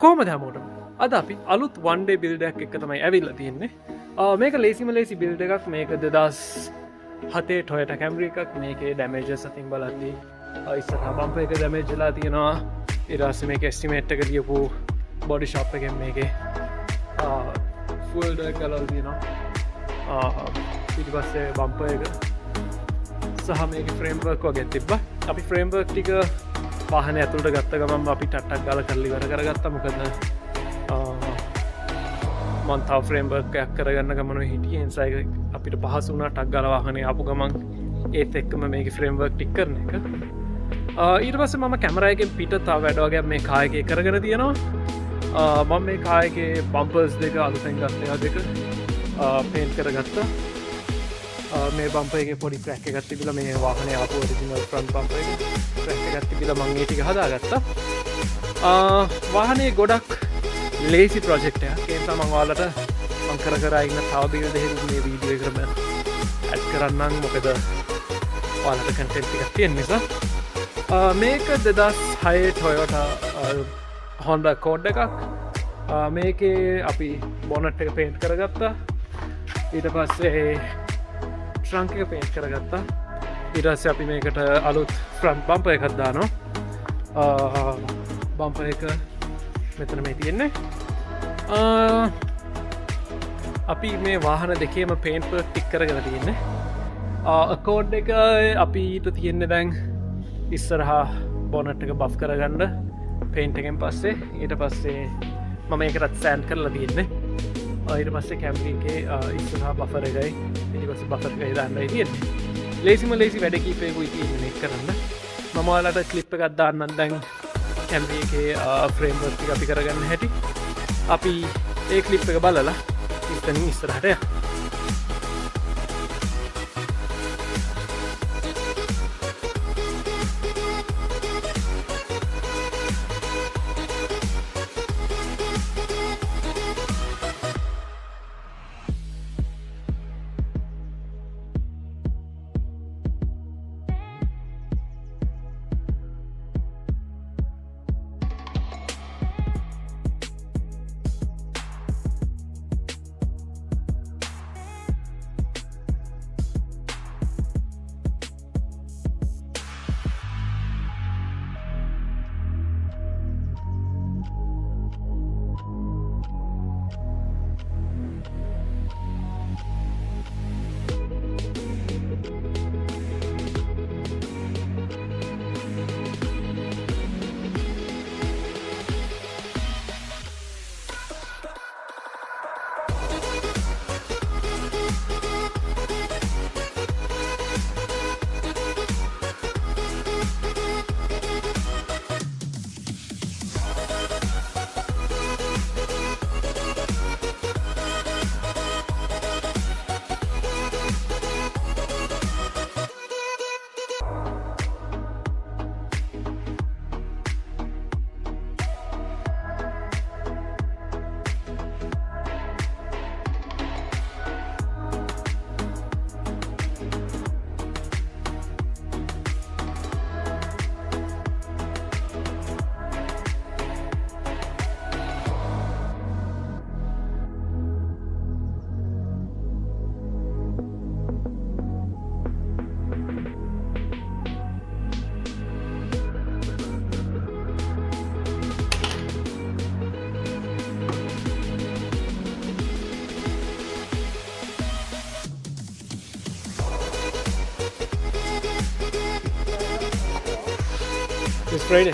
කොහොමද හැමෝටම අද අපි අලුත් one day build එකක් එක්ක තමයි ඇවිල්ලා තියෙන්නේ. මේක ලේසිම ලේසි build එකක්. මේක 2007 Toyota Camry එකක්. මේකේ damages අතින් බලද්දී ඉස්සරහා බම්පර් එක damage වෙලා තියෙනවා. ඊට පස්සේ මේක estimate එක ලියපු body shop එකෙන් මේකේ full work කරලා තියෙනවා. ඊට පස්සේ බම්පර් එක සහ මේකේ framework වගේ තිබ්බා. අපි framework ටික වාහනේ ඇතුළට ගත්ත ගමන් අපි ටට්ටක් ගාලා කරලා ඉවර කරගත්තා. මොකද මම තව framework එකක් කරගන්න ගමන හිටියේ. ඒ නිසා අපිට පහසු වුණා ටක් ගාලා වාහනේ ආපු ගමන් ඒත් එක්කම මේකේ framework ටික කරන එක. ඊට පස්සේ මම කැමරා එකෙන් පිට තව වැඩ වගේ මේ කාර් එකේ කරගෙන තියෙනවා. මම මේ කාර් එකේ bumpers දෙක අලුතෙන් ගත්ත ඒවා දෙක paint කරගත්තා. මේ බම්පර් එකේ පොඩි ක්‍රැක් එකක් තිබිලා මේ වාහනේ ආපු ඔරිජිනල් ෆ්‍රන්ට් බම්පර් එකේ ක්‍රැක් එකක් තිබිලා මම ඒ ටික හදාගත්තා. වාහනේ ගොඩක් ලේසි ප්‍රොජෙක්ට් එකක්. ඒ නිසා මම ඔයාලට මම කර ඉන්න තව බිල් දෙකක් මේ වීඩියෝ එකේම ඇඩ් කරන්නම්. මොකද ඔයාලට කන්ටෙන්ට් ටිකක් තියෙන නිසා. මේක 2006 Toyota Honda Accord එකක්. මේකේ අපි බොනට් එක පේන්ට් කරගත්තා. ඊට පස්සේ ට්‍රන්ක් එක පේන්ට් කරගත්තා. ඊට පස්සේ අපි මේකට අලුත් ෆ්‍රන්ට් බම්පර් එකක් දානවා. බම්පර් එක මෙතන මේ තියෙන්නේ. අපි මේ වාහන දෙකේම පේන්ට් වර්ක් ටික් කරගෙන තියෙන්නේ. Accord එක අපිට තියෙන්නේ දැන් ඉස්සරහා බොනට් එක බෆ් කරගන්න පේන්ට් එකෙන් පස්සේ. ඊට පස්සේ මම මේකටත් සෑන්ඩ් කරලා තියෙන්නේ. ඊට පස්සේ Camry එකේ ඉස්සරහා බෆර් එකයි ඊට පස්සේ බෆර් එකයි දාන්නයි තියෙන්නේ. ලේසිම ලේසි වැඩ කීපයකුයි තියෙන්නේ මේක කරන්න. මම ඔයාලට ක්ලිප් එකක් දාන්නම් දැන් Camry එකේ ෆ්‍රේම්වර්ක් ටික අපි කරගන්න හැටි. අපි ඒ ක්ලිප් එක බලලා ඉතින් ඉස්සරහට යමු. It's Friday.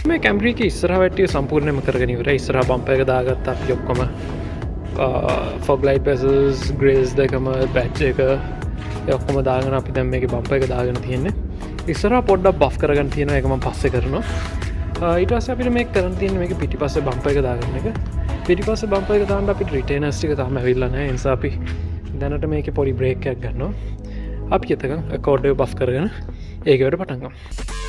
මේ Camry එකේ ඉස්සරහ වැට්ටිය සම්පූර්ණයෙන්ම කරගෙන ඉවරයි. ඉස්සරහ බම්පර් එක දාගත්තා අපි ඔක්කොම. fog light bezels, grills දෙකම, badge එක ඔක්කොම දාගෙන අපි දැන් මේකේ බම්පර් එක දාගෙන තියෙන්නේ. ඉස්සරහ පොඩ්ඩක් බෆ් කරගන්න තියෙනවා. ඒක මම පස්සේ කරනවා. ඊට පස්සේ අපිට මේක කරන්න තියෙන්නේ මේක පිටිපස්සේ බම්පර් එක දාගන්න එක. පිටිපස්සේ බම්පර් එක දාන්න අපිට රිටේනර්ස් ටික තාම ඇවිල්ලා නැහැ. ඒ නිසා අපි දැනට මේකේ පොඩි බ්‍රේක් එකක් ගන්නවා. අපි එතකන් අකෝඩ් එක බෆ් කරගෙන ඒක වැඩ පටන් ගමු.